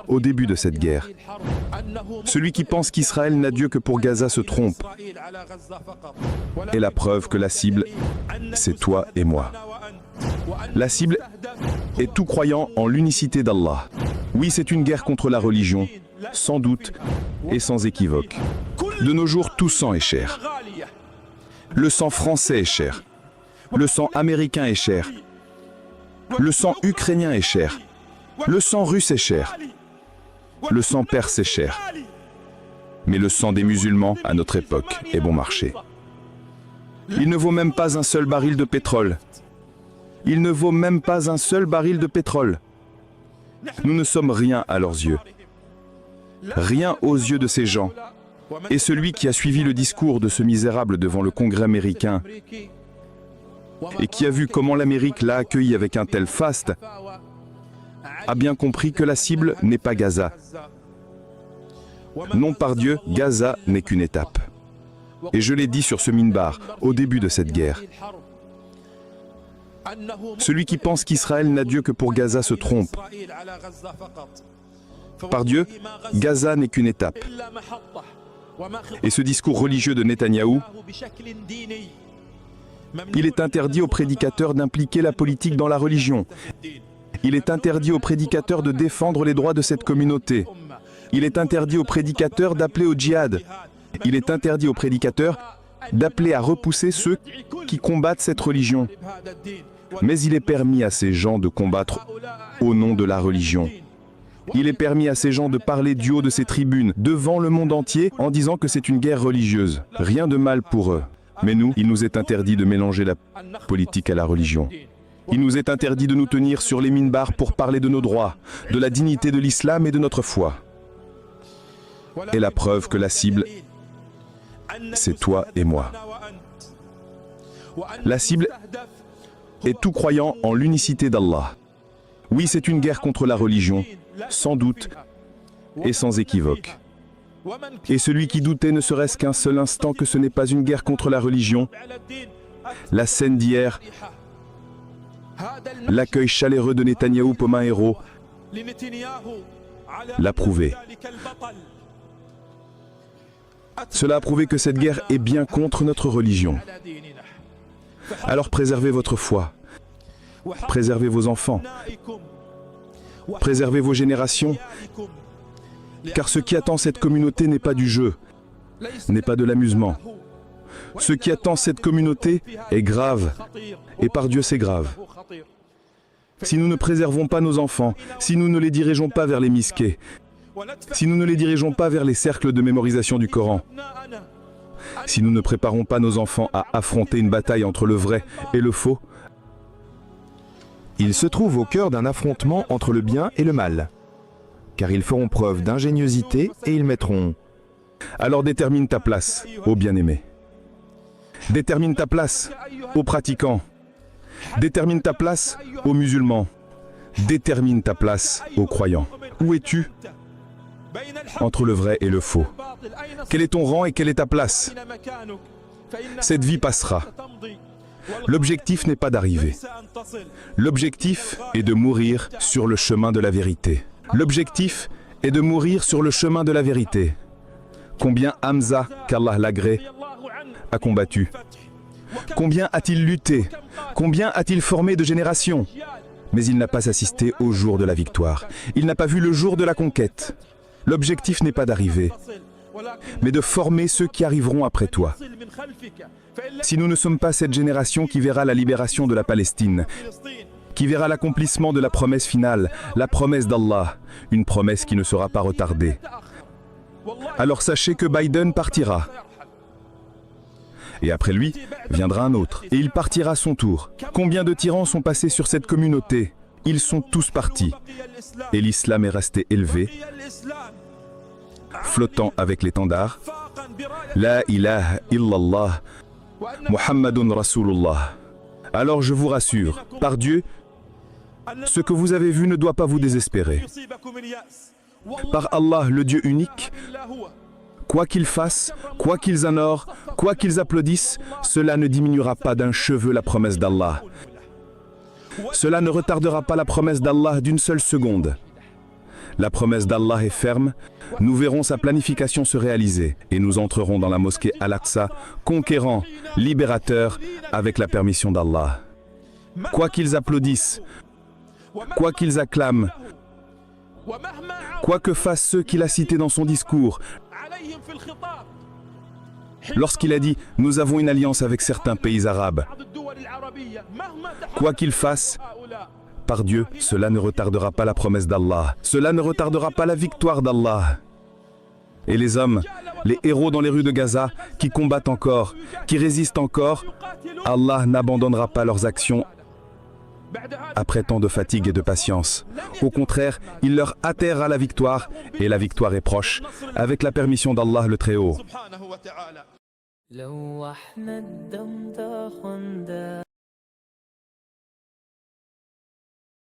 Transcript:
au début de cette guerre. Celui qui pense qu'Israël n'a Dieu que pour Gaza se trompe. Et la preuve que la cible, c'est toi et moi. La cible est tout croyant en l'unicité d'Allah. Oui, c'est une guerre contre la religion, sans doute et sans équivoque. De nos jours, tout sang est cher. Le sang français est cher. Le sang américain est cher. Le sang ukrainien est cher. Le sang russe est cher. Le sang perse est cher. Mais le sang des musulmans, à notre époque, est bon marché. Il ne vaut même pas un seul baril de pétrole. Il ne vaut même pas un seul baril de pétrole. Nous ne sommes rien à leurs yeux. Rien aux yeux de ces gens. Et celui qui a suivi le discours de ce misérable devant le Congrès américain et qui a vu comment l'Amérique l'a accueilli avec un tel faste, a bien compris que la cible n'est pas Gaza. Non, par Dieu, Gaza n'est qu'une étape. Et je l'ai dit sur ce minbar, au début de cette guerre. Celui qui pense qu'Israël n'a Dieu que pour Gaza se trompe. Par Dieu, Gaza n'est qu'une étape. Et ce discours religieux de Netanyahou, il est interdit aux prédicateurs d'impliquer la politique dans la religion. Il est interdit aux prédicateurs de défendre les droits de cette communauté. Il est interdit aux prédicateurs d'appeler au djihad. Il est interdit aux prédicateurs d'appeler à repousser ceux qui combattent cette religion. Mais il est permis à ces gens de combattre au nom de la religion. Il est permis à ces gens de parler du haut de ces tribunes devant le monde entier en disant que c'est une guerre religieuse. Rien de mal pour eux. Mais nous, il nous est interdit de mélanger la politique à la religion. Il nous est interdit de nous tenir sur les minbars pour parler de nos droits, de la dignité de l'islam et de notre foi. Et la preuve que la cible, c'est toi et moi. La cible est tout croyant en l'unicité d'Allah. Oui, c'est une guerre contre la religion, sans doute et sans équivoque. Et celui qui doutait ne serait-ce qu'un seul instant que ce n'est pas une guerre contre la religion, la scène d'hier, l'accueil chaleureux de Netanyahou comme un héros, l'a prouvé. Cela a prouvé que cette guerre est bien contre notre religion. Alors préservez votre foi, préservez vos enfants, préservez vos générations, car ce qui attend cette communauté n'est pas du jeu, n'est pas de l'amusement. Ce qui attend cette communauté est grave, et par Dieu c'est grave. Si nous ne préservons pas nos enfants, si nous ne les dirigeons pas vers les mosquées, si nous ne les dirigeons pas vers les cercles de mémorisation du Coran, si nous ne préparons pas nos enfants à affronter une bataille entre le vrai et le faux, ils se trouvent au cœur d'un affrontement entre le bien et le mal. Car ils feront preuve d'ingéniosité et ils mettront... Alors détermine ta place, ô bien-aimé. Détermine ta place, aux pratiquants. Détermine ta place, aux musulmans. Détermine ta place, aux croyants. Où es-tu entre le vrai et le faux? Quel est ton rang et quelle est ta place? Cette vie passera. L'objectif n'est pas d'arriver. L'objectif est de mourir sur le chemin de la vérité. L'objectif est de mourir sur le chemin de la vérité. Combien Hamza, qu'Allah l'agrée, a combattu? Combien a-t-il lutté? Combien a-t-il formé de générations? Mais il n'a pas assisté au jour de la victoire. Il n'a pas vu le jour de la conquête. L'objectif n'est pas d'arriver, mais de former ceux qui arriveront après toi. Si nous ne sommes pas cette génération qui verra la libération de la Palestine, qui verra l'accomplissement de la promesse finale, la promesse d'Allah, une promesse qui ne sera pas retardée, alors sachez que Biden partira. Et après lui, viendra un autre. Et il partira à son tour. Combien de tyrans sont passés sur cette communauté? Ils sont tous partis. Et l'islam est resté élevé, flottant avec l'étendard. La ilaha illallah, Muhammadun Rasulullah. Alors je vous rassure, par Dieu, ce que vous avez vu ne doit pas vous désespérer. Par Allah, le Dieu unique, quoi qu'ils fassent, quoi qu'ils honorent, quoi qu'ils applaudissent, cela ne diminuera pas d'un cheveu la promesse d'Allah. Cela ne retardera pas la promesse d'Allah d'une seule seconde. La promesse d'Allah est ferme, nous verrons sa planification se réaliser et nous entrerons dans la mosquée Al-Aqsa, conquérant, libérateur, avec la permission d'Allah. Quoi qu'ils applaudissent, quoi qu'ils acclament, quoi que fassent ceux qu'il a cités dans son discours, lorsqu'il a dit « Nous avons une alliance avec certains pays arabes », quoi qu'ils fassent, par Dieu, cela ne retardera pas la promesse d'Allah. Cela ne retardera pas la victoire d'Allah. Et les hommes, les héros dans les rues de Gaza, qui combattent encore, qui résistent encore, Allah n'abandonnera pas leurs actions après tant de fatigue et de patience. Au contraire, il leur atterrera la victoire, et la victoire est proche, avec la permission d'Allah le Très-Haut.